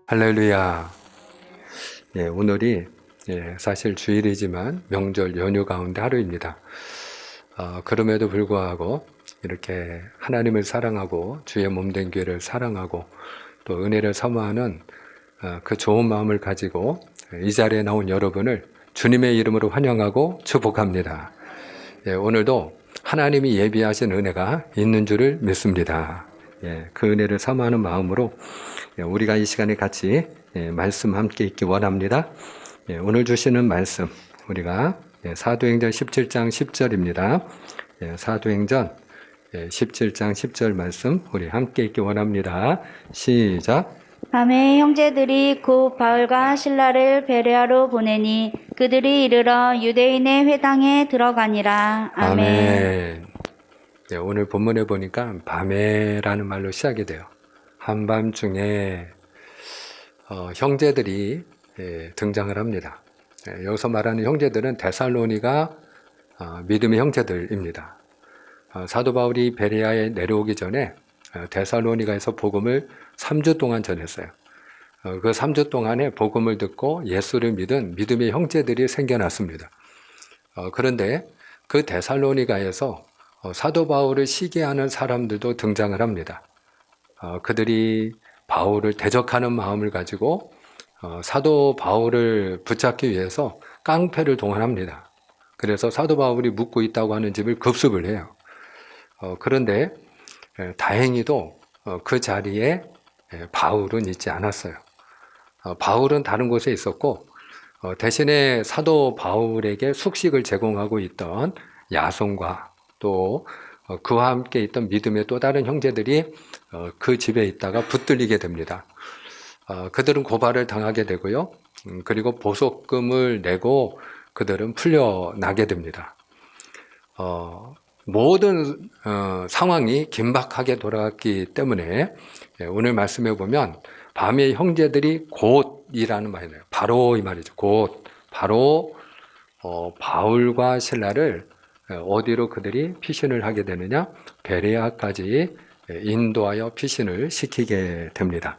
할렐루야. 오늘이 사실 주일이지만 명절 연휴 가운데 하루입니다. 그럼에도 불구하고 이렇게 하나님을 사랑하고 주의 몸된 교회를 사랑하고 또 은혜를 사모하는 그 좋은 마음을 가지고 이 자리에 나온 여러분을 주님의 이름으로 환영하고 축복합니다. 오늘도 하나님이 예비하신 은혜가 있는 줄을 믿습니다. 그 은혜를 사모하는 마음으로 우리가 이 시간에 같이 말씀 함께 읽기 원합니다. 오늘 주시는 말씀 우리가 사도행전 17장 10절입니다. 사도행전 17장 10절 말씀 우리 함께 읽기 원합니다. 시작. 밤에 형제들이 곧 바울과 실라를 베레아로 보내니 그들이 이르러 유대인의 회당에 들어가니라. 아멘. 오늘 본문에 보니까 밤에라는 말로 시작이 돼요. 한밤중에 형제들이 등장을 합니다. 여기서 말하는 형제들은 데살로니가 믿음의 형제들입니다. 사도 바울이 베레아에 내려오기 전에 데살로니가에서 복음을 3주 동안 전했어요. 그 3주 동안에 복음을 듣고 예수를 믿은 믿음의 형제들이 생겨났습니다. 그런데 그 데살로니가에서 사도 바울을 시기하는 사람들도 등장을 합니다. 그들이 바울을 대적하는 마음을 가지고 사도 바울을 붙잡기 위해서 깡패를 동원합니다. 그래서 사도 바울이 묵고 있다고 하는 집을 급습을 해요. 그런데 다행히도 그 자리에 바울은 있지 않았어요. 바울은 다른 곳에 있었고 대신에 사도 바울에게 숙식을 제공하고 있던 야손과 또 그와 함께 있던 믿음의 또 다른 형제들이 그 집에 있다가 붙들리게 됩니다. 그들은 고발을 당하게 되고요. 그리고 보석금을 내고 그들은 풀려나게 됩니다. 모든 상황이 긴박하게 돌아갔기 때문에 오늘 말씀해 보면 밤에 형제들이 곧이라는 말이네요. 바로 이 말이죠. 곧 바로 바울과 실라를 어디로 그들이 피신을 하게 되느냐? 베레아까지 인도하여 피신을 시키게 됩니다.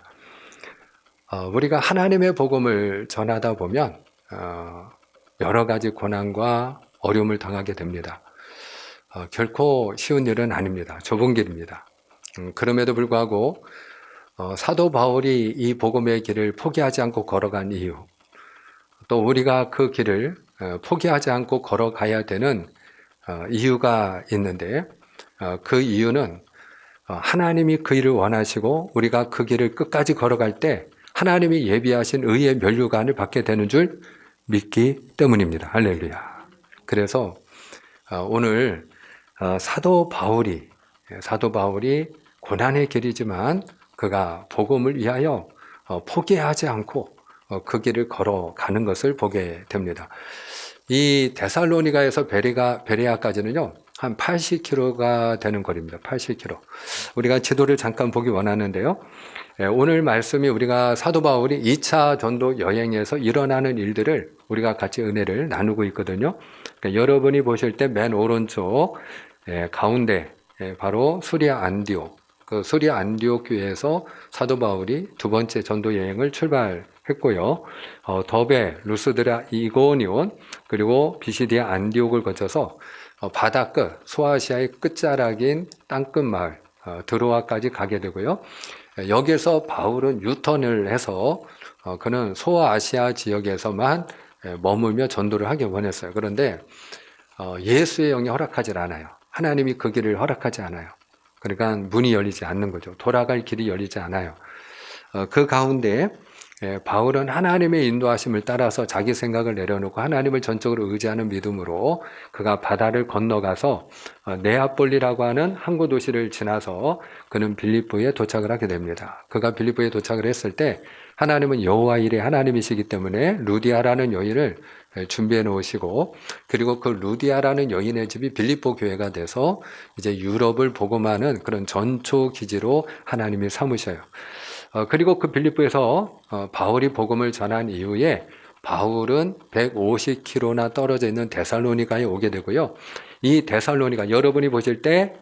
우리가 하나님의 복음을 전하다 보면 여러 가지 고난과 어려움을 당하게 됩니다. 결코 쉬운 일은 아닙니다. 좁은 길입니다. 그럼에도 불구하고 사도 바울이 이 복음의 길을 포기하지 않고 걸어간 이유, 또 우리가 그 길을 포기하지 않고 걸어가야 되는 이유가 있는데 그 이유는 하나님이 그 일을 원하시고 우리가 그 길을 끝까지 걸어갈 때 하나님이 예비하신 의의 면류관을 받게 되는 줄 믿기 때문입니다. 할렐루야. 그래서 오늘 사도 바울이 고난의 길이지만 그가 복음을 위하여 포기하지 않고 그 길을 걸어가는 것을 보게 됩니다. 이 데살로니가에서 베레아까지는요, 한 80km가 되는 거리입니다. 80km. 우리가 지도를 잠깐 보기 원하는데요. 오늘 말씀이 우리가 사도 바울이 2차 전도 여행에서 일어나는 일들을 우리가 같이 은혜를 나누고 있거든요. 그러니까 여러분이 보실 때 맨 오른쪽 가운데 바로 수리아 안디옥. 그 수리아 안디옥 교회에서 사도 바울이 두 번째 전도 여행을 출발했고요. 더베, 루스드라, 이고니온 그리고 비시디아 안디옥을 거쳐서 바다 끝, 소아시아의 끝자락인 땅끝 마을 드로아까지 가게 되고요. 여기에서 바울은 유턴을 해서 그는 소아시아 지역에서만 머물며 전도를 하기 원했어요. 그런데 예수의 영이 허락하지 않아요. 하나님이 그 길을 허락하지 않아요. 그러니까 문이 열리지 않는 거죠. 돌아갈 길이 열리지 않아요. 그 가운데 바울은 하나님의 인도하심을 따라서 자기 생각을 내려놓고 하나님을 전적으로 의지하는 믿음으로 그가 바다를 건너가서 네아폴리라고 하는 항구 도시를 지나서 그는 빌립보에 도착을 하게 됩니다. 그가 빌립보에 도착을 했을 때 하나님은 여호와 일의 하나님이시기 때문에 루디아라는 여인을 준비해 놓으시고 그리고 그 루디아라는 여인의 집이 빌립보 교회가 돼서 이제 유럽을 복음하는 그런 전초 기지로 하나님이 삼으셔요. 그리고 그 빌립보에서 바울이 복음을 전한 이후에 바울은 150km나 떨어져 있는 데살로니가에 오게 되고요. 이 데살로니가 여러분이 보실 때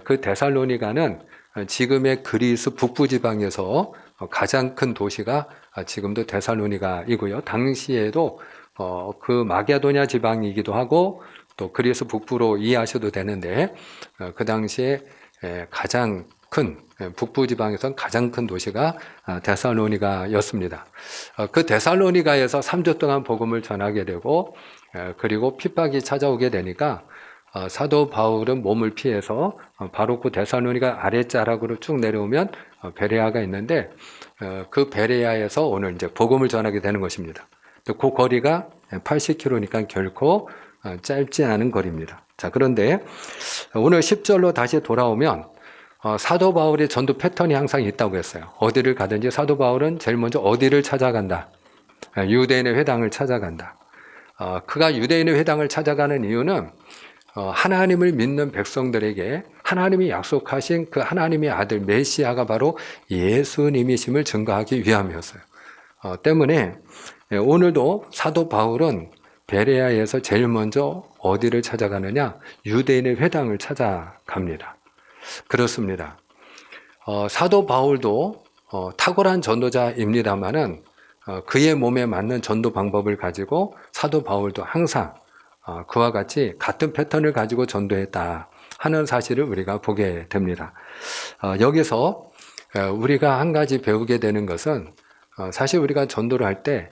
그 데살로니가는 지금의 그리스 북부 지방에서 가장 큰 도시가 지금도 데살로니가이고요. 당시에도 그 마게도냐 지방이기도 하고 또 그리스 북부로 이해하셔도 되는데 그 당시에 가장 큰 북부 지방에선 가장 큰 도시가 데살로니가였습니다. 그 데살로니가에서 3주 동안 복음을 전하게 되고 그리고 핍박이 찾아오게 되니까 사도 바울은 몸을 피해서 바로 그 데살로니가 아랫자락으로 쭉 내려오면 베레아가 있는데 그 베레아에서 오늘 이제 복음을 전하게 되는 것입니다. 그 거리가 80km니까 결코 짧지 않은 거리입니다. 자, 그런데 오늘 10절로 다시 돌아오면 사도 바울의 전도 패턴이 항상 있다고 했어요. 어디를 가든지 사도 바울은 제일 먼저 어디를 찾아간다. 유대인의 회당을 찾아간다. 그가 유대인의 회당을 찾아가는 이유는 하나님을 믿는 백성들에게 하나님이 약속하신 그 하나님의 아들 메시아가 바로 예수님이심을 증거하기 위함이었어요. 때문에 오늘도 사도 바울은 베레아에서 제일 먼저 어디를 찾아가느냐? 유대인의 회당을 찾아갑니다. 그렇습니다. 사도 바울도 탁월한 전도자입니다만은 그의 몸에 맞는 전도 방법을 가지고 사도 바울도 항상 그와 같이 같은 패턴을 가지고 전도했다 하는 사실을 우리가 보게 됩니다. 여기서 우리가 한 가지 배우게 되는 것은 사실 우리가 전도를 할 때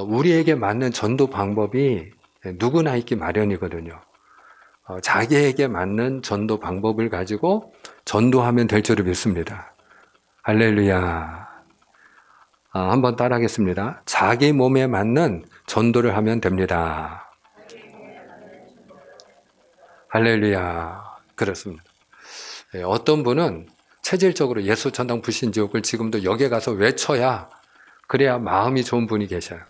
우리에게 맞는 전도 방법이 누구나 있기 마련이거든요. 자기에게 맞는 전도 방법을 가지고 전도하면 될 줄을 믿습니다. 할렐루야. 한번 따라하겠습니다. 자기 몸에 맞는 전도를 하면 됩니다. 할렐루야. 그렇습니다. 어떤 분은 체질적으로 예수 전당 불신지옥을 지금도 역에 가서 외쳐야 그래야 마음이 좋은 분이 계셔요.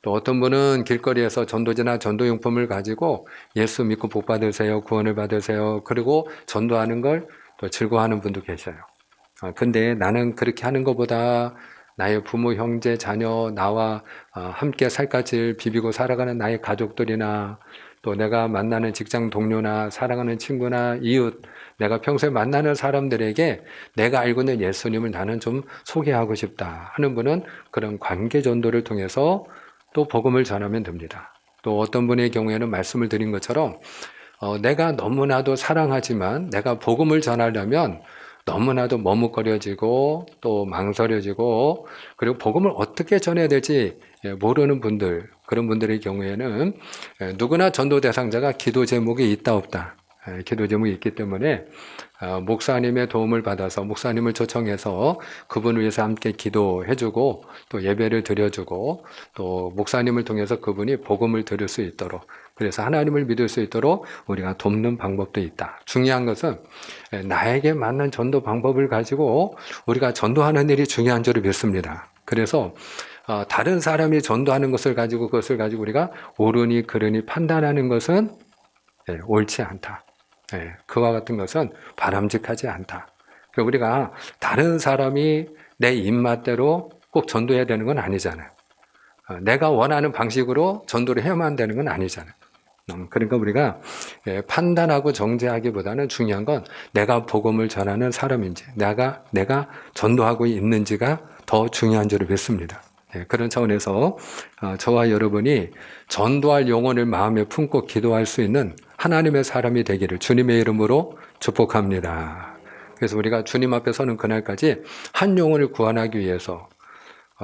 또 어떤 분은 길거리에서 전도제나 전도용품을 가지고 예수 믿고 복 받으세요, 구원을 받으세요. 그리고 전도하는 걸 또 즐거워하는 분도 계셔요. 근데 나는 그렇게 하는 것보다 나의 부모, 형제, 자녀, 나와 함께 살갗을 비비고 살아가는 나의 가족들이나 또 내가 만나는 직장 동료나 사랑하는 친구나 이웃, 내가 평소에 만나는 사람들에게 내가 알고 있는 예수님을 나는 좀 소개하고 싶다 하는 분은 그런 관계 전도를 통해서 또 복음을 전하면 됩니다. 또 어떤 분의 경우에는 말씀을 드린 것처럼 내가 너무나도 사랑하지만 내가 복음을 전하려면 너무나도 머뭇거려지고 또 망설여지고 그리고 복음을 어떻게 전해야 될지 모르는 분들, 그런 분들의 경우에는 누구나 전도 대상자가 기도 제목이 있다 없다. 기도 제목이 있기 때문에 목사님의 도움을 받아서 목사님을 초청해서 그분을 위해서 함께 기도해주고 또 예배를 드려주고 또 목사님을 통해서 그분이 복음을 들을 수 있도록 그래서 하나님을 믿을 수 있도록 우리가 돕는 방법도 있다. 중요한 것은 나에게 맞는 전도 방법을 가지고 우리가 전도하는 일이 중요한 줄을 믿습니다. 그래서 다른 사람이 전도하는 것을 가지고 그것을 가지고 우리가 옳으니 그르니 판단하는 것은 옳지 않다. 그와 같은 것은 바람직하지 않다. 우리가 다른 사람이 내 입맛대로 꼭 전도해야 되는 건 아니잖아요. 내가 원하는 방식으로 전도를 해야만 되는 건 아니잖아요. 그러니까 우리가 판단하고 정죄하기보다는 중요한 건 내가 복음을 전하는 사람인지 내가 전도하고 있는지가 더 중요한 줄을 믿습니다. 그런 차원에서 저와 여러분이 전도할 영혼을 마음에 품고 기도할 수 있는 하나님의 사람이 되기를 주님의 이름으로 축복합니다. 그래서 우리가 주님 앞에 서는 그날까지 한 영혼을 구원하기 위해서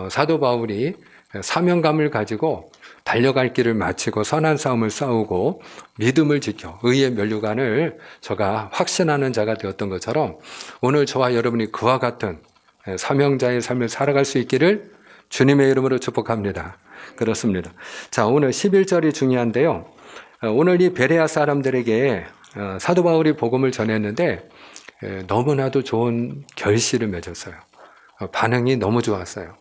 사도 바울이 사명감을 가지고 달려갈 길을 마치고 선한 싸움을 싸우고 믿음을 지켜 의의 면류관을 저가 확신하는 자가 되었던 것처럼 오늘 저와 여러분이 그와 같은 사명자의 삶을 살아갈 수 있기를 주님의 이름으로 축복합니다. 그렇습니다. 자, 오늘 11절이 중요한데요. 오늘 이 베레아 사람들에게 사도 바울이 복음을 전했는데 너무나도 좋은 결실을 맺었어요. 반응이 너무 좋았어요.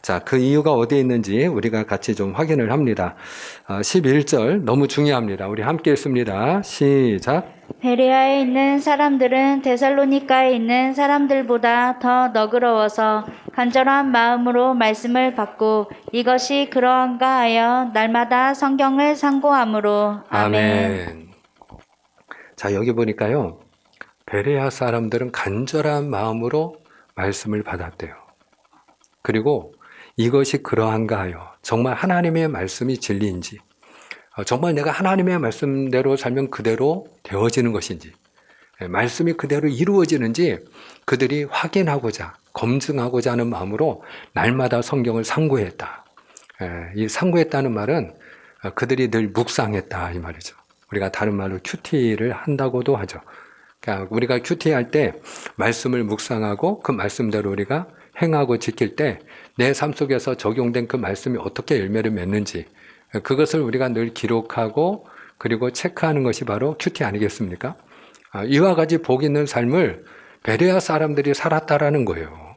자, 그 이유가 어디에 있는지 우리가 같이 좀 확인을 합니다. 11절 너무 중요합니다. 우리 함께 읽습니다. 시작. 베레아에 있는 사람들은 데살로니가에 있는 사람들보다 더 너그러워서 간절한 마음으로 말씀을 받고 이것이 그러한가 하여 날마다 성경을 상고함으로. 아멘. 자, 여기 보니까요. 베레아 사람들은 간절한 마음으로 말씀을 받았대요. 그리고 이것이 그러한가 하여. 정말 하나님의 말씀이 진리인지, 정말 내가 하나님의 말씀대로 살면 그대로 되어지는 것인지, 말씀이 그대로 이루어지는지 그들이 확인하고자, 검증하고자 하는 마음으로 날마다 성경을 상고했다. 이 상고했다는 말은 그들이 늘 묵상했다 이 말이죠. 우리가 다른 말로 큐티를 한다고도 하죠. 그러니까 우리가 큐티 할 때 말씀을 묵상하고 그 말씀대로 우리가 행하고 지킬 때 내 삶 속에서 적용된 그 말씀이 어떻게 열매를 맺는지, 그것을 우리가 늘 기록하고 그리고 체크하는 것이 바로 큐티 아니겠습니까? 이와 같이 복 있는 삶을 베레아 사람들이 살았다라는 거예요.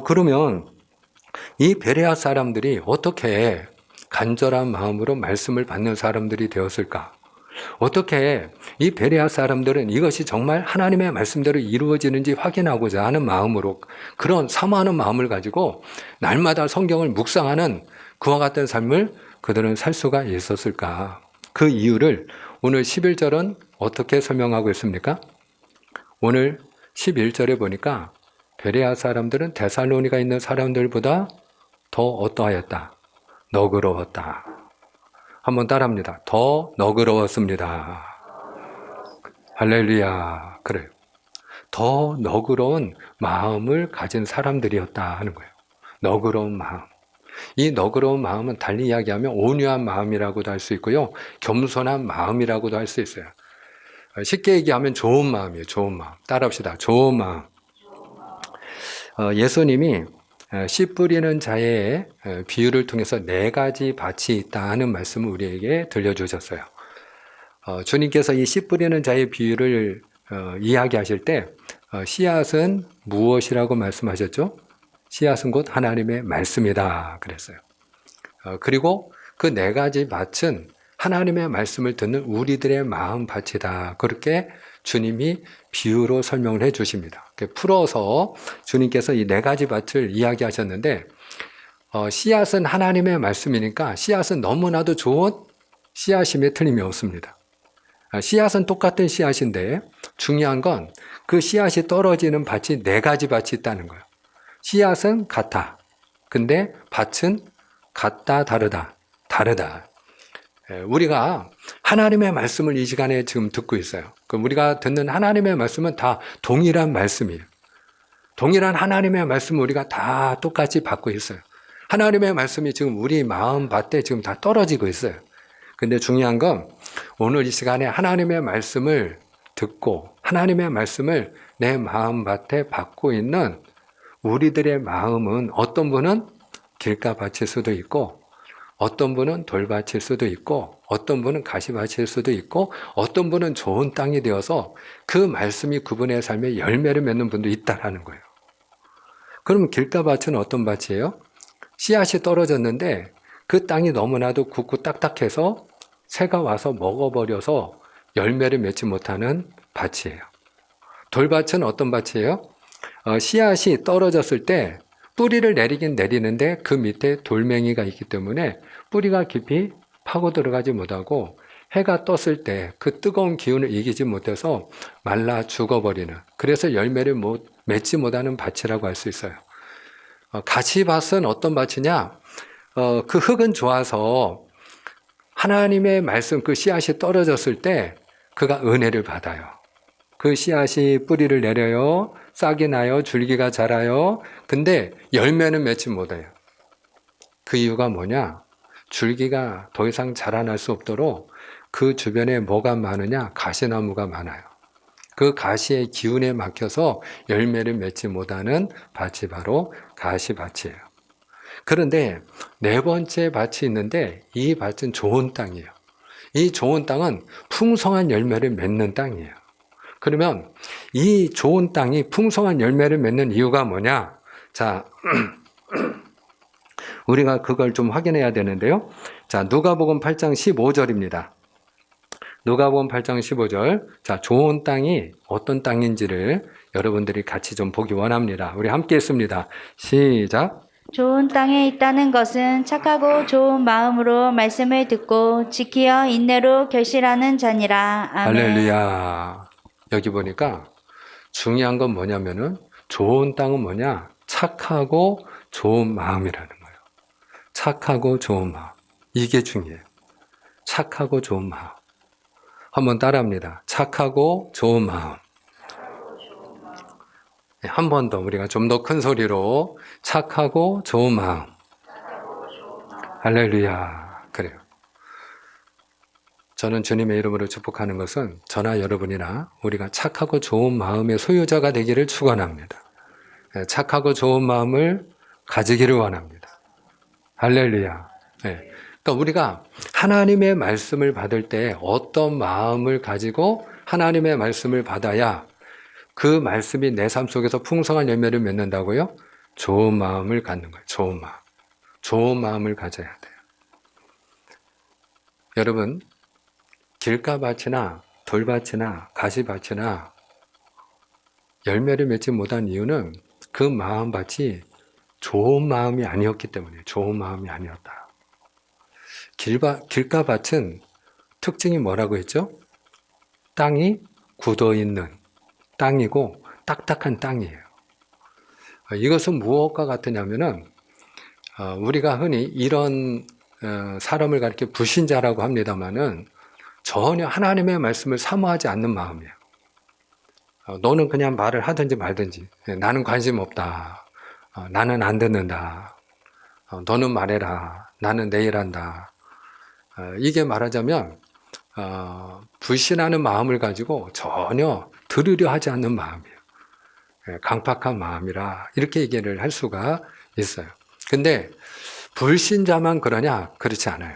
그러면 이 베레아 사람들이 어떻게 간절한 마음으로 말씀을 받는 사람들이 되었을까? 어떻게 이 베레아 사람들은 이것이 정말 하나님의 말씀대로 이루어지는지 확인하고자 하는 마음으로, 그런 사모하는 마음을 가지고 날마다 성경을 묵상하는 그와 같은 삶을 그들은 살 수가 있었을까? 그 이유를 오늘 11절은 어떻게 설명하고 있습니까? 오늘 11절에 보니까 베레아 사람들은 데살로니가 있는 사람들보다 더 어떠하였다? 너그러웠다. 한번 따라합니다. 더 너그러웠습니다. 할렐루야. 그래요. 더 너그러운 마음을 가진 사람들이었다 하는 거예요. 너그러운 마음. 이 너그러운 마음은 달리 이야기하면 온유한 마음이라고도 할 수 있고요, 겸손한 마음이라고도 할 수 있어요. 쉽게 얘기하면 좋은 마음이에요. 좋은 마음. 따라합시다. 좋은 마음. 예수님이 씨 뿌리는 자의 비유를 통해서 4가지 밭이 있다 하는 말씀을 우리에게 들려주셨어요. 주님께서 이 씨 뿌리는 자의 비유를 이야기하실 때 씨앗은 무엇이라고 말씀하셨죠? 씨앗은 곧 하나님의 말씀이다 그랬어요. 그리고 그 4가지 밭은 하나님의 말씀을 듣는 우리들의 마음 밭이다. 그렇게 주님이 비유로 설명을 해 주십니다. 풀어서 주님께서 이 4가지 밭을 이야기하셨는데, 씨앗은 하나님의 말씀이니까 씨앗은 너무나도 좋은 씨앗임에 틀림이 없습니다. 씨앗은 똑같은 씨앗인데 중요한 건 그 씨앗이 떨어지는 밭이 4가지 밭이 있다는 거예요. 씨앗은 같아. 근데 밭은 같다, 다르다. 다르다. 우리가 하나님의 말씀을 이 시간에 지금 듣고 있어요. 그럼 우리가 듣는 하나님의 말씀은 다 동일한 말씀이에요. 동일한 하나님의 말씀을 우리가 다 똑같이 받고 있어요. 하나님의 말씀이 지금 우리 마음 밭에 지금 다 떨어지고 있어요. 근데 중요한 건 오늘 이 시간에 하나님의 말씀을 듣고 하나님의 말씀을 내 마음 밭에 받고 있는 우리들의 마음은, 어떤 분은 길가밭일 수도 있고, 어떤 분은 돌밭일 수도 있고, 어떤 분은 가시밭일 수도 있고, 어떤 분은 좋은 땅이 되어서 그 말씀이 그분의 삶에 열매를 맺는 분도 있다라는 거예요. 그럼 길가밭은 어떤 밭이에요? 씨앗이 떨어졌는데 그 땅이 너무나도 굳고 딱딱해서 새가 와서 먹어버려서 열매를 맺지 못하는 밭이에요. 돌밭은 어떤 밭이에요? 씨앗이 떨어졌을 때 뿌리를 내리긴 내리는데 그 밑에 돌멩이가 있기 때문에 뿌리가 깊이 파고 들어가지 못하고 해가 떴을 때 그 뜨거운 기운을 이기지 못해서 말라 죽어버리는, 그래서 열매를 맺지 못하는 밭이라고 할 수 있어요. 가시밭은 어떤 밭이냐? 그 흙은 좋아서 하나님의 말씀, 그 씨앗이 떨어졌을 때 그가 은혜를 받아요. 그 씨앗이 뿌리를 내려요. 싹이 나요. 줄기가 자라요. 근데 열매는 맺지 못해요. 그 이유가 뭐냐? 줄기가 더 이상 자라날 수 없도록 그 주변에 뭐가 많으냐? 가시나무가 많아요. 그 가시의 기운에 막혀서 열매를 맺지 못하는 밭이 바로 가시밭이에요. 그런데 4번째 밭이 있는데 이 밭은 좋은 땅이에요. 이 좋은 땅은 풍성한 열매를 맺는 땅이에요. 그러면 이 좋은 땅이 풍성한 열매를 맺는 이유가 뭐냐? 자, 우리가 그걸 좀 확인해야 되는데요. 자, 누가복음 8장 15절입니다. 누가복음 8장 15절. 자, 좋은 땅이 어떤 땅인지를 여러분들이 같이 좀 보기 원합니다. 우리 함께 했습니다. 시작. 좋은 땅에 있다는 것은 착하고 좋은 마음으로 말씀을 듣고 지키어 인내로 결실하는 자니라. 아멘. 할렐루야. 여기 보니까 중요한 건 뭐냐면은 좋은 땅은 뭐냐? 착하고 좋은 마음이라는 거예요. 착하고 좋은 마음. 이게 중요해요. 착하고 좋은 마음. 한번 따라합니다. 착하고 좋은 마음. 한 번 더 우리가 좀 더 큰 소리로 착하고 좋은 마음. 할렐루야. 그래요. 저는 주님의 이름으로 축복하는 것은 저나 여러분이나 우리가 착하고 좋은 마음의 소유자가 되기를 축원합니다. 착하고 좋은 마음을 가지기를 원합니다. 할렐루야. 그러니까 우리가 하나님의 말씀을 받을 때 어떤 마음을 가지고 하나님의 말씀을 받아야 그 말씀이 내 삶 속에서 풍성한 열매를 맺는다고요? 좋은 마음을 갖는 거예요. 좋은 마음. 좋은 마음을 가져야 돼요. 여러분, 길가밭이나 돌밭이나 가시밭이나 열매를 맺지 못한 이유는 그 마음밭이 좋은 마음이 아니었기 때문에 좋은 마음이 아니었다. 길가밭은 특징이 뭐라고 했죠? 땅이 굳어있는 땅이고 딱딱한 땅이에요. 이것은 무엇과 같으냐면은 우리가 흔히 이런 사람을 가리켜 불신자라고 합니다마는 전혀 하나님의 말씀을 사모하지 않는 마음이에요. 너는 그냥 말을 하든지 말든지 나는 관심 없다. 나는 안 듣는다. 너는 말해라. 나는 내일 한다. 이게 말하자면 불신하는 마음을 가지고 전혀 들으려 하지 않는 마음이에요. 강팍한 마음이라 이렇게 얘기를 할 수가 있어요. 근데 불신자만 그러냐? 그렇지 않아요.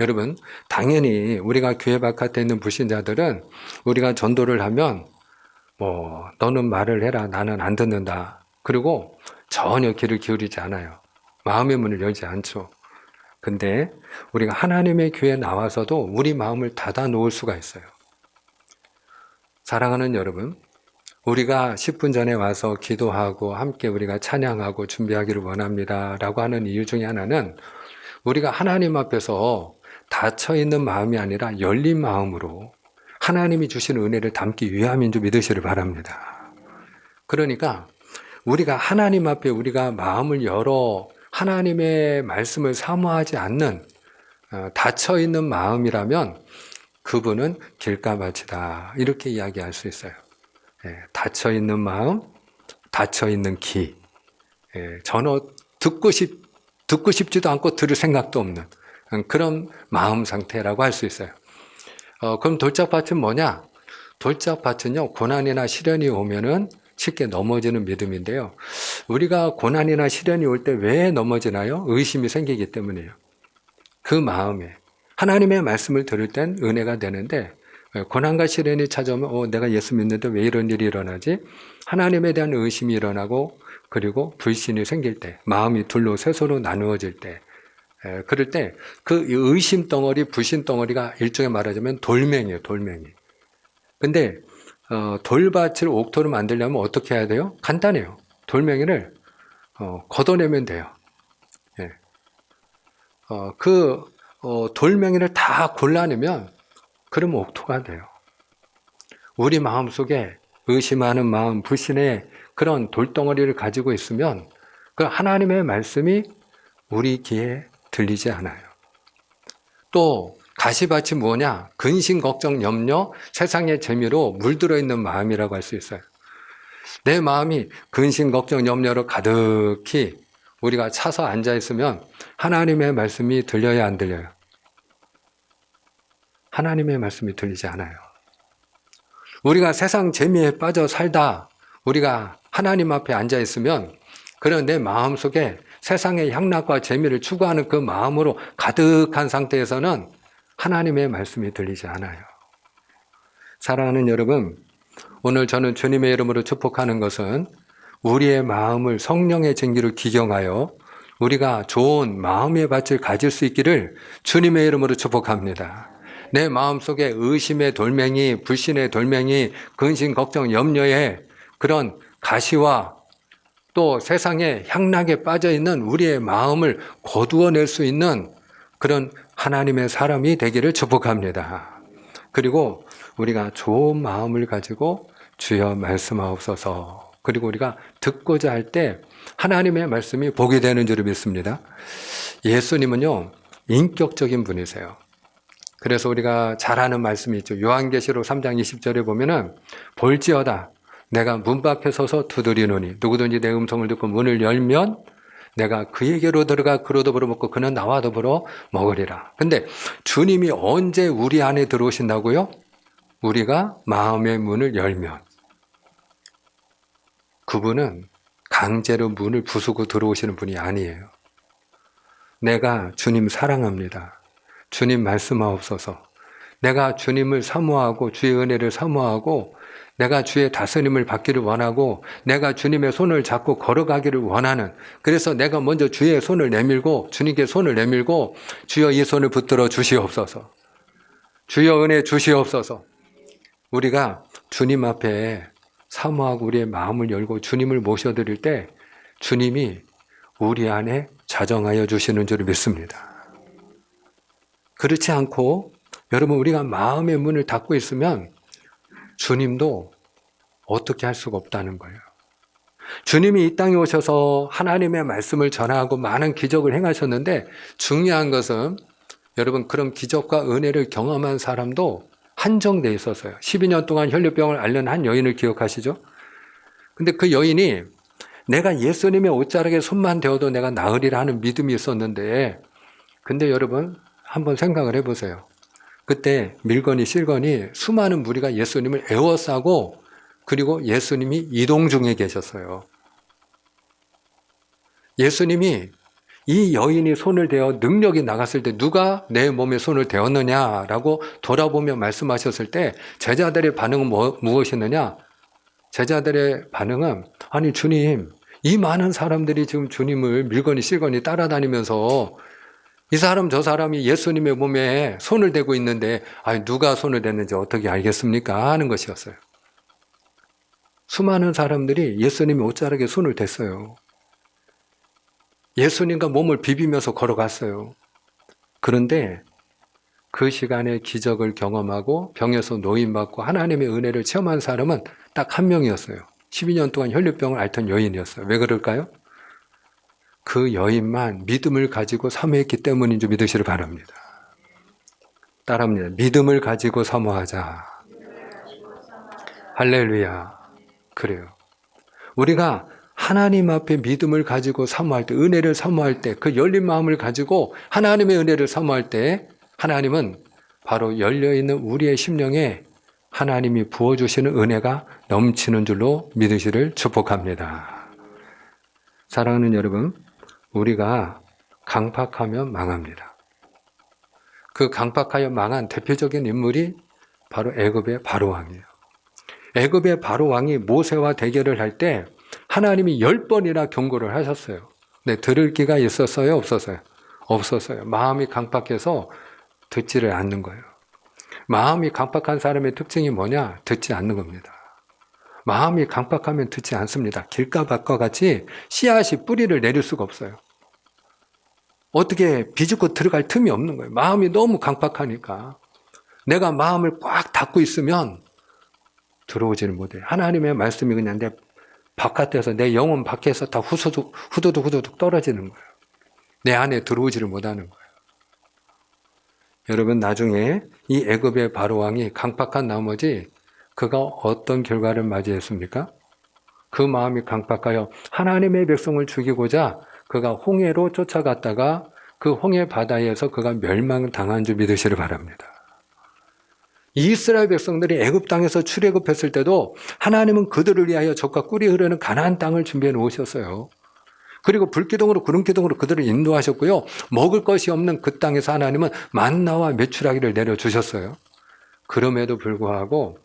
여러분, 당연히 우리가 교회 바깥에 있는 불신자들은 우리가 전도를 하면 너는 말을 해라. 나는 안 듣는다. 그리고 전혀 귀를 기울이지 않아요. 마음의 문을 열지 않죠. 근데 우리가 하나님의 교회에 나와서도 우리 마음을 닫아 놓을 수가 있어요. 사랑하는 여러분, 우리가 10분 전에 와서 기도하고 함께 우리가 찬양하고 준비하기를 원합니다 라고 하는 이유 중에 하나는 우리가 하나님 앞에서 닫혀있는 마음이 아니라 열린 마음으로 하나님이 주신 은혜를 담기 위함인 줄 믿으시길 바랍니다. 그러니까 우리가 하나님 앞에 우리가 마음을 열어 하나님의 말씀을 사모하지 않는 닫혀있는 마음이라면 그분은 길가밭이다 이렇게 이야기할 수 있어요. 닫혀있는 마음, 닫혀있는 귀, 전혀 듣고 싶지도 않고 들을 생각도 없는 그런 마음 상태라고 할 수 있어요. 그럼 돌짝밭은 뭐냐? 돌짝밭은요, 고난이나 시련이 오면은 쉽게 넘어지는 믿음인데요. 우리가 고난이나 시련이 올 때 왜 넘어지나요? 의심이 생기기 때문이에요. 그 마음에 하나님의 말씀을 들을 땐 은혜가 되는데 고난과 시련이 찾아오면 내가 예수 믿는데 왜 이런 일이 일어나지? 하나님에 대한 의심이 일어나고 그리고 불신이 생길 때 마음이 둘로 셋으로 나누어질 때 그럴 때 그 의심 덩어리 불신 덩어리가 일종의 말하자면 돌멩이에요. 돌멩이. 근데 돌밭을 옥토로 만들려면 어떻게 해야 돼요? 간단해요. 돌멩이를 걷어내면 돼요. 돌멩이를 다 골라내면 그러면 옥토가 돼요. 우리 마음속에 의심하는 마음, 불신의 그런 돌덩어리를 가지고 있으면 그 하나님의 말씀이 우리 귀에 들리지 않아요. 또 가시밭이 뭐냐? 근심, 걱정, 염려, 세상의 재미로 물들어 있는 마음이라고 할 수 있어요. 내 마음이 근심, 걱정, 염려로 가득히 우리가 차서 앉아 있으면 하나님의 말씀이 들려야 안 들려요? 하나님의 말씀이 들리지 않아요. 우리가 세상 재미에 빠져 살다 우리가 하나님 앞에 앉아 있으면 그런 내 마음속에 세상의 향락과 재미를 추구하는 그 마음으로 가득한 상태에서는 하나님의 말씀이 들리지 않아요. 사랑하는 여러분, 오늘 저는 주님의 이름으로 축복하는 것은 우리의 마음을 성령의 쟁기로 기경하여 우리가 좋은 마음의 밭을 가질 수 있기를 주님의 이름으로 축복합니다. 내 마음속에 의심의 돌멩이, 불신의 돌멩이, 근심, 걱정, 염려의 그런 가시와 또 세상의 향락에 빠져있는 우리의 마음을 거두어낼 수 있는 그런 하나님의 사람이 되기를 축복합니다. 그리고 우리가 좋은 마음을 가지고 주여 말씀하옵소서. 그리고 우리가 듣고자 할 때 하나님의 말씀이 복이 되는 줄 믿습니다. 예수님은요, 인격적인 분이세요. 그래서 우리가 잘 아는 말씀이 있죠. 요한계시록 3장 20절에 보면은 볼지어다 내가 문 밖에 서서 두드리노니 누구든지 내 음성을 듣고 문을 열면 내가 그에게로 들어가 그로 더불어 먹고 그는 나와 더불어 먹으리라. 근데 주님이 언제 우리 안에 들어오신다고요? 우리가 마음의 문을 열면. 그분은 강제로 문을 부수고 들어오시는 분이 아니에요. 내가 주님 사랑합니다. 주님 말씀하옵소서. 내가 주님을 사모하고 주의 은혜를 사모하고 내가 주의 다스림을 받기를 원하고 내가 주님의 손을 잡고 걸어가기를 원하는, 그래서 내가 먼저 주의 손을 내밀고 주님께 손을 내밀고 주여 이 손을 붙들어 주시옵소서. 주여 은혜 주시옵소서. 우리가 주님 앞에 사모하고 우리의 마음을 열고 주님을 모셔드릴 때 주님이 우리 안에 자정하여 주시는 줄 믿습니다. 그렇지 않고 여러분 우리가 마음의 문을 닫고 있으면 주님도 어떻게 할 수가 없다는 거예요. 주님이 이 땅에 오셔서 하나님의 말씀을 전하고 많은 기적을 행하셨는데 중요한 것은 여러분 그런 기적과 은혜를 경험한 사람도 한정돼 있었어요. 12년 동안 혈류병을 앓는 한 여인을 기억하시죠? 근데 그 여인이 내가 예수님의 옷자락에 손만 대어도 내가 나으리라 하는 믿음이 있었는데, 근데 여러분 한번 생각을 해보세요. 그때 밀거니 실거니 수많은 무리가 예수님을 에워싸고 그리고 예수님이 이동 중에 계셨어요. 예수님이 이 여인이 손을 대어 능력이 나갔을 때 누가 내 몸에 손을 대었느냐라고 돌아보며 말씀하셨을 때 제자들의 반응은 무엇이느냐? 제자들의 반응은 아니 주님, 이 많은 사람들이 지금 주님을 밀거니 실거니 따라다니면서 이 사람 저 사람이 예수님의 몸에 손을 대고 있는데 아니 누가 손을 댔는지 어떻게 알겠습니까? 하는 것이었어요. 수많은 사람들이 예수님의 옷자락에 손을 댔어요. 예수님과 몸을 비비면서 걸어갔어요. 그런데 그 시간에 기적을 경험하고 병에서 노임받고 하나님의 은혜를 체험한 사람은 딱 한 명이었어요. 12년 동안 혈류병을 앓던 여인이었어요. 왜 그럴까요? 그 여인만 믿음을 가지고 사모했기 때문인 줄 믿으시길 바랍니다. 따라합니다. 믿음을 가지고 사모하자. 할렐루야. 그래요. 우리가 하나님 앞에 믿음을 가지고 사모할 때, 은혜를 사모할 때, 그 열린 마음을 가지고 하나님의 은혜를 사모할 때 하나님은 바로 열려있는 우리의 심령에 하나님이 부어주시는 은혜가 넘치는 줄로 믿으시를 축복합니다. 사랑하는 여러분, 우리가 강팍하면 망합니다. 그 강팍하여 망한 대표적인 인물이 바로 애굽의 바로왕이에요. 애굽의 바로왕이 모세와 대결을 할 때 하나님이 10번이나 경고를 하셨어요. 네, 들을 기가 있었어요? 없었어요? 없었어요. 마음이 강팍해서 듣지를 않는 거예요. 마음이 강팍한 사람의 특징이 뭐냐? 듣지 않는 겁니다. 마음이 강팍하면 듣지 않습니다. 길가밭과 같이 씨앗이 뿌리를 내릴 수가 없어요. 어떻게 비집고 들어갈 틈이 없는 거예요. 마음이 너무 강팍하니까. 내가 마음을 꽉 닫고 있으면 들어오지를 못해요. 하나님의 말씀이 그냥 내 바깥에서, 내 영혼 밖에서 다 후두둑 떨어지는 거예요. 내 안에 들어오지를 못하는 거예요. 여러분, 나중에 이 애굽의 바로왕이 강팍한 나머지 그가 어떤 결과를 맞이했습니까? 그 마음이 강팍하여 하나님의 백성을 죽이고자 그가 홍해로 쫓아갔다가 그 홍해 바다에서 그가 멸망당한 줄 믿으시길 바랍니다. 이스라엘 백성들이 애굽 땅에서 출애굽했을 때도 하나님은 그들을 위하여 젖과 꿀이 흐르는 가나안 땅을 준비해 놓으셨어요. 그리고 불기둥으로 구름기둥으로 그들을 인도하셨고요. 먹을 것이 없는 그 땅에서 하나님은 만나와 메추라기를 내려주셨어요. 그럼에도 불구하고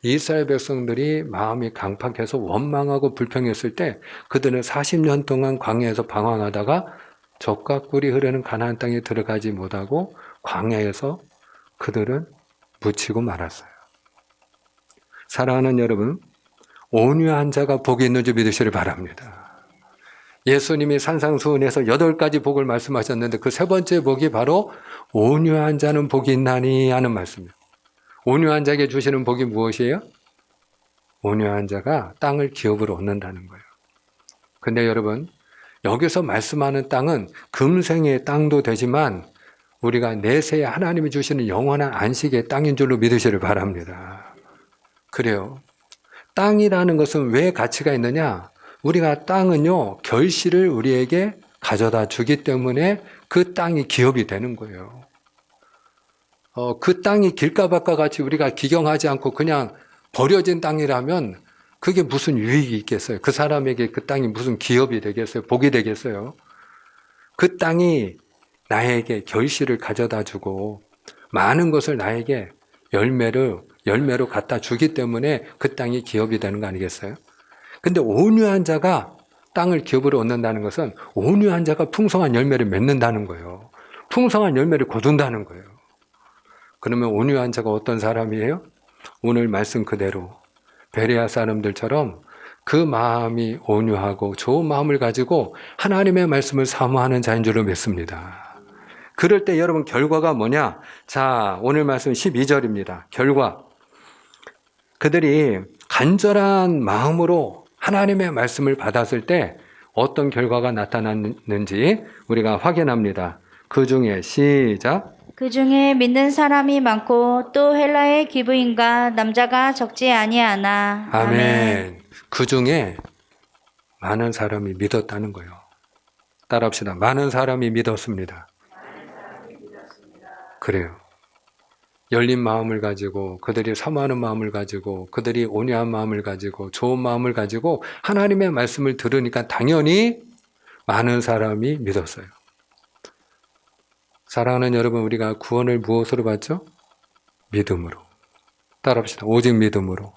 이스라엘 백성들이 마음이 강팍해서 원망하고 불평했을 때 그들은 40년 동안 광야에서 방황하다가 젖과 꿀이 흐르는 가나안 땅에 들어가지 못하고 광야에서 그들은 묻히고 말았어요. 사랑하는 여러분, 온유한 자가 복이 있는 줄 믿으시길 바랍니다. 예수님이 산상수훈에서 8가지 복을 말씀하셨는데 그 세 번째 복이 바로 온유한 자는 복이 있나니 하는 말씀이에요. 온유한 자에게 주시는 복이 무엇이에요? 온유한 자가 땅을 기업으로 얻는다는 거예요. 근데 여러분, 여기서 말씀하는 땅은 금생의 땅도 되지만 우리가 내세에 하나님이 주시는 영원한 안식의 땅인 줄로 믿으시를 바랍니다. 그래요. 땅이라는 것은 왜 가치가 있느냐? 우리가 땅은요, 결실을 우리에게 가져다 주기 때문에 그 땅이 기업이 되는 거예요. 그 땅이 길가밭과 같이 우리가 기경하지 않고 그냥 버려진 땅이라면 그게 무슨 유익이 있겠어요? 그 사람에게 그 땅이 무슨 기업이 되겠어요? 복이 되겠어요? 그 땅이 나에게 결실을 가져다 주고 많은 것을 나에게 열매로 갖다 주기 때문에 그 땅이 기업이 되는 거 아니겠어요? 근데 온유한 자가 땅을 기업으로 얻는다는 것은 온유한 자가 풍성한 열매를 맺는다는 거예요. 풍성한 열매를 거둔다는 거예요. 그러면 온유한 자가 어떤 사람이에요? 오늘 말씀 그대로 베레아 사람들처럼 그 마음이 온유하고 좋은 마음을 가지고 하나님의 말씀을 사모하는 자인 줄로 믿습니다. 그럴 때 여러분 결과가 뭐냐? 자, 오늘 말씀 12절입니다. 결과. 그들이 간절한 마음으로 하나님의 말씀을 받았을 때 어떤 결과가 나타났는지 우리가 확인합니다. 그 중에 시작. 그 중에 믿는 사람이 많고 또 헬라의 기부인과 남자가 적지 아니하나. 아멘. 그 중에 많은 사람이 믿었다는 거예요. 따라합시다. 많은 사람이 믿었습니다. 그래요. 열린 마음을 가지고 그들이 사모하는 마음을 가지고 그들이 온유한 마음을 가지고 좋은 마음을 가지고 하나님의 말씀을 들으니까 당연히 많은 사람이 믿었어요. 사랑하는 여러분, 우리가 구원을 무엇으로 받죠? 믿음으로. 따라합시다. 오직 믿음으로.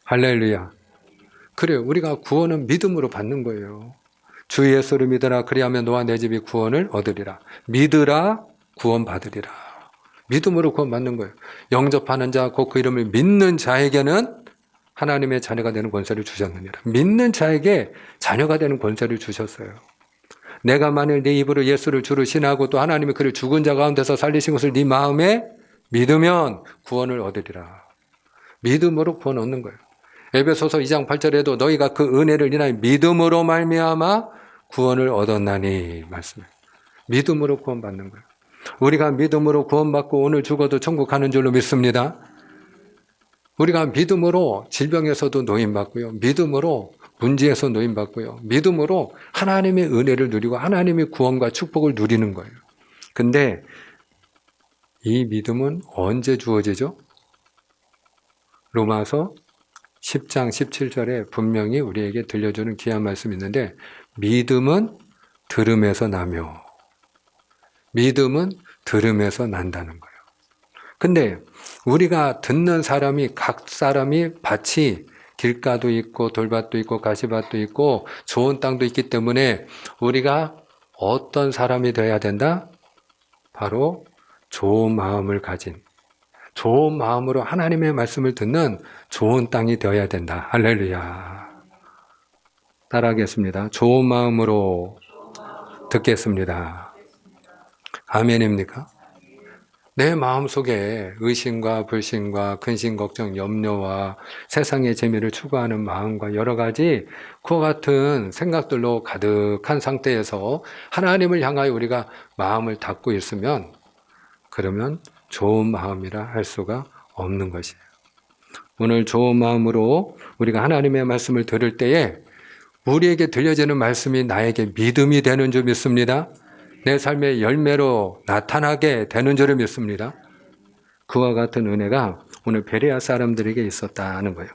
할렐루야. 그래요. 우리가 구원은 믿음으로 받는 거예요. 주 예수를 믿으라. 그리하면 너와 내 집이 구원을 얻으리라. 믿으라. 구원 받으리라. 믿음으로 구원 받는 거예요. 영접하는 자, 곧 그 이름을 믿는 자에게는 하나님의 자녀가 되는 권세를 주셨느니라. 믿는 자에게 자녀가 되는 권세를 주셨어요. 내가 만일 네 입으로 예수를 주로 신하고 또 하나님이 그를 죽은 자 가운데서 살리신 것을 네 마음에 믿으면 구원을 얻으리라. 믿음으로 구원 얻는 거예요. 에베소서 2장 8절에도 너희가 그 은혜를 인하여 믿음으로 말미암아 구원을 얻었나니 말씀해요. 믿음으로 구원 받는 거예요. 우리가 믿음으로 구원받고 오늘 죽어도 천국 가는 줄로 믿습니다. 우리가 믿음으로 질병에서도 노임받고요. 믿음으로 문제에서 노임받고요. 믿음으로 하나님의 은혜를 누리고 하나님의 구원과 축복을 누리는 거예요. 근데 이 믿음은 언제 주어지죠? 로마서 10장 17절에 분명히 우리에게 들려주는 귀한 말씀이 있는데 믿음은 들음에서 나며 믿음은 들음에서 난다는 거예요. 근데 우리가 듣는 사람이 각 사람이 밭이 길가도 있고 돌밭도 있고 가시밭도 있고 좋은 땅도 있기 때문에 우리가 어떤 사람이 되어야 된다? 바로 좋은 마음을 가진 좋은 마음으로 하나님의 말씀을 듣는 좋은 땅이 되어야 된다. 할렐루야. 따라하겠습니다. 좋은 마음으로 듣겠습니다. 아멘입니까? 내 마음속에 의심과 불신과 근심, 걱정, 염려와 세상의 재미를 추구하는 마음과 여러 가지 그와 같은 생각들로 가득한 상태에서 하나님을 향하여 우리가 마음을 닫고 있으면 그러면 좋은 마음이라 할 수가 없는 것이에요. 오늘 좋은 마음으로 우리가 하나님의 말씀을 들을 때에 우리에게 들려지는 말씀이 나에게 믿음이 되는 줄 믿습니다. 내 삶의 열매로 나타나게 되는 줄을 믿습니다. 그와 같은 은혜가 오늘 베레아 사람들에게 있었다는 거예요.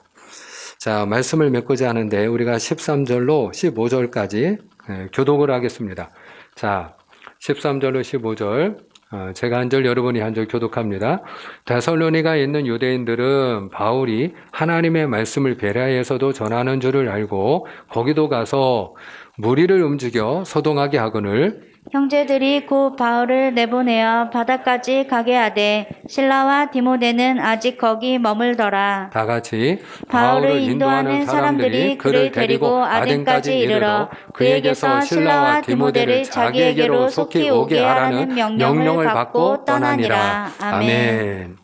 자, 말씀을 맺고자 하는데 우리가 13절로 15절까지 교독을 하겠습니다. 자, 13절로 15절 제가 한 절 여러분이 한 절 교독합니다. 데살로니가에 있는 유대인들은 바울이 하나님의 말씀을 베레아에서도 전하는 줄을 알고 거기도 가서 무리를 움직여 소동하게 하거늘 형제들이 곧 바울을 내보내어 바다까지 가게 하되 실라와 디모데는 아직 거기 머물더라. 다 같이 바울을 인도하는 사람들이 그를 데리고 아덴까지 이르러 그에게서 실라와 디모데를 자기에게로 속히 오게 하라는 명령을 받고 떠나니라. 아멘.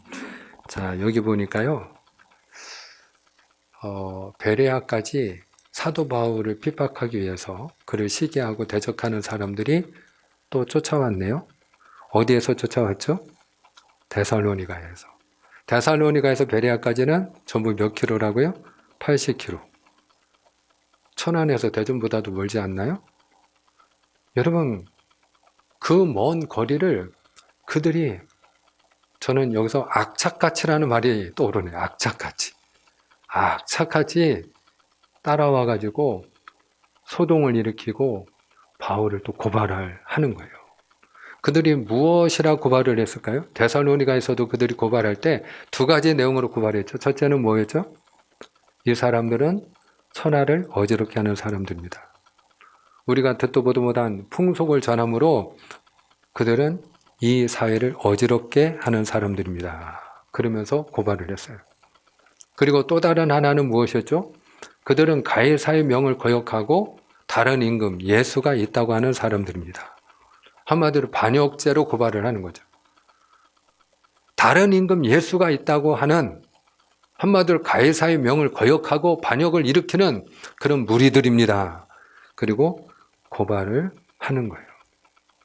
자, 여기 보니까요. 베레아까지 사도 바울을 핍박하기 위해서 그를 시기하고 대적하는 사람들이 또 쫓아왔네요. 어디에서 쫓아왔죠? 데살로니가에서. 데살로니가에서 베레아까지는 전부 몇 킬로라고요? 80킬로. 천안에서 대전보다도 멀지 않나요? 여러분, 그 먼 거리를 그들이, 저는 여기서 악착같이라는 말이 떠오르네요. 악착같이. 악착같이 따라와가지고 소동을 일으키고 바울을 또 고발을 하는 거예요. 그들이 무엇이라 고발을 했을까요? 데살로니가에서도 그들이 고발할 때 두 가지 내용으로 고발했죠. 첫째는 뭐였죠? 이 사람들은 천하를 어지럽게 하는 사람들입니다. 우리가 듣도 보도 못한 풍속을 전함으로 그들은 이 사회를 어지럽게 하는 사람들입니다. 그러면서 고발을 했어요. 그리고 또 다른 하나는 무엇이었죠? 그들은 가이사의 명을 거역하고 다른 임금 예수가 있다고 하는 사람들입니다. 한마디로 반역죄로 고발을 하는 거죠. 다른 임금 예수가 있다고 하는, 한마디로 가이사의 명을 거역하고 반역을 일으키는 그런 무리들입니다. 그리고 고발을 하는 거예요.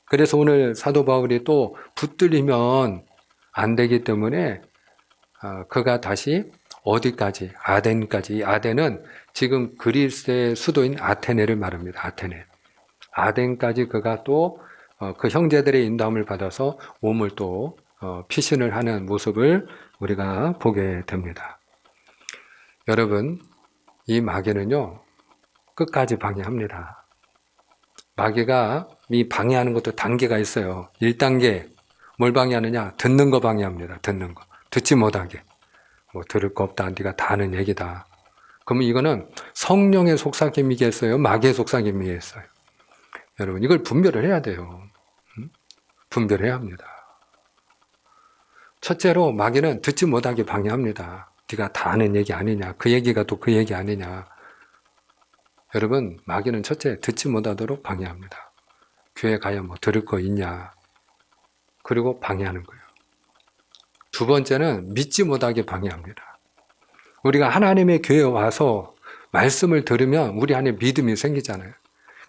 그래서 오늘 사도 바울이 또 붙들리면 안 되기 때문에 그가 다시 어디까지? 아덴까지. 아덴은 지금 그리스의 수도인 아테네를 말합니다. 아테네. 아덴까지 그가 또 그 형제들의 인도함을 받아서 몸을 또 피신을 하는 모습을 우리가 보게 됩니다. 여러분, 이 마귀는요, 끝까지 방해합니다. 마귀가 이 방해하는 것도 단계가 있어요. 1단계, 뭘 방해하느냐? 듣는 거 방해합니다. 듣는 거. 듣지 못하게. 뭐 들을 거 없다. 네가 다 아는 얘기다. 그러면 이거는 성령의 속삭임이겠어요? 마귀의 속삭임이겠어요? 여러분, 이걸 분별을 해야 돼요. 분별해야 합니다. 첫째로 마귀는 듣지 못하게 방해합니다. 네가 다 아는 얘기 아니냐? 그 얘기가 또 그 얘기 아니냐? 여러분, 마귀는 첫째 듣지 못하도록 방해합니다. 교회 가야 뭐 들을 거 있냐? 그리고 방해하는 거예요. 두 번째는 믿지 못하게 방해합니다. 우리가 하나님의 교회에 와서 말씀을 들으면 우리 안에 믿음이 생기잖아요.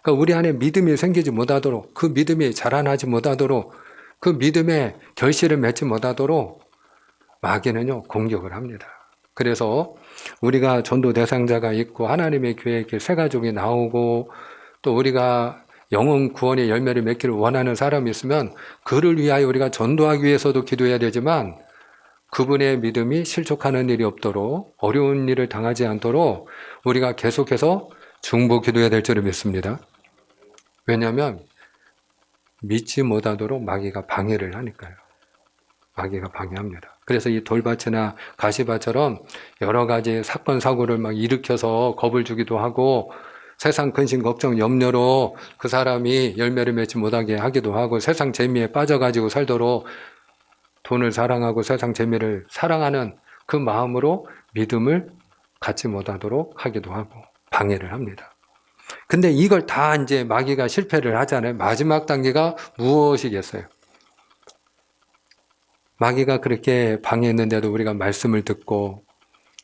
그러니까 우리 안에 믿음이 생기지 못하도록, 그 믿음이 자라나지 못하도록, 그 믿음의 결실을 맺지 못하도록 마귀는요, 공격을 합니다. 그래서 우리가 전도 대상자가 있고 하나님의 교회에 이렇게 새 가족이 나오고 또 우리가 영혼 구원의 열매를 맺기를 원하는 사람이 있으면 그를 위하여 우리가 전도하기 위해서도 기도해야 되지만 그분의 믿음이 실족하는 일이 없도록, 어려운 일을 당하지 않도록 우리가 계속해서 중보 기도해야 될 줄을 믿습니다. 왜냐하면 믿지 못하도록 마귀가 방해를 하니까요. 마귀가 방해합니다. 그래서 이 돌밭이나 가시밭처럼 여러 가지 사건 사고를 막 일으켜서 겁을 주기도 하고 세상 근심 걱정 염려로 그 사람이 열매를 맺지 못하게 하기도 하고 세상 재미에 빠져가지고 살도록 돈을 사랑하고 세상 재미를 사랑하는 그 마음으로 믿음을 갖지 못하도록 하기도 하고 방해를 합니다. 근데 이걸 다 이제 마귀가 실패를 하잖아요. 마지막 단계가 무엇이겠어요? 마귀가 그렇게 방해했는데도 우리가 말씀을 듣고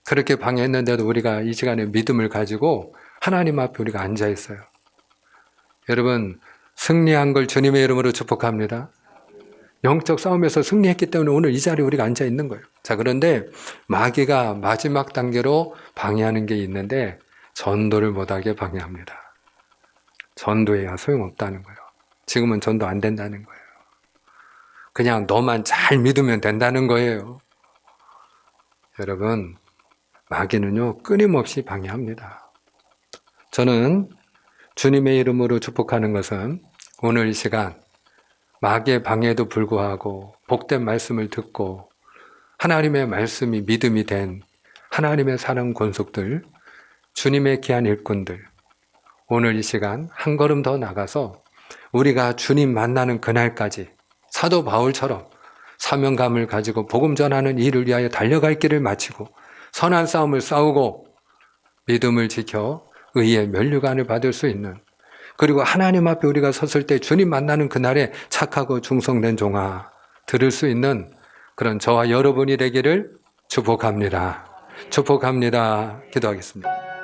그렇게 방해했는데도 우리가 이 시간에 믿음을 가지고 하나님 앞에 우리가 앉아 있어요. 여러분, 승리한 걸 주님의 이름으로 축복합니다. 영적 싸움에서 승리했기 때문에 오늘 이 자리에 우리가 앉아 있는 거예요. 자, 그런데 마귀가 마지막 단계로 방해하는 게 있는데 전도를 못하게 방해합니다. 전도해야 소용없다는 거예요. 지금은 전도 안 된다는 거예요. 그냥 너만 잘 믿으면 된다는 거예요. 여러분, 마귀는요, 끊임없이 방해합니다. 저는 주님의 이름으로 축복하는 것은 오늘 이 시간 마귀의 방해에도 불구하고 복된 말씀을 듣고 하나님의 말씀이 믿음이 된 하나님의 사랑 권속들, 주님의 귀한 일꾼들, 오늘 이 시간 한 걸음 더 나가서 우리가 주님 만나는 그날까지 사도 바울처럼 사명감을 가지고 복음 전하는 일을 위하여 달려갈 길을 마치고 선한 싸움을 싸우고 믿음을 지켜 의의 면류관을 받을 수 있는, 그리고 하나님 앞에 우리가 섰을 때 주님 만나는 그날에 착하고 충성된 종아 들을 수 있는 그런 저와 여러분이 되기를 축복합니다. 축복합니다. 기도하겠습니다.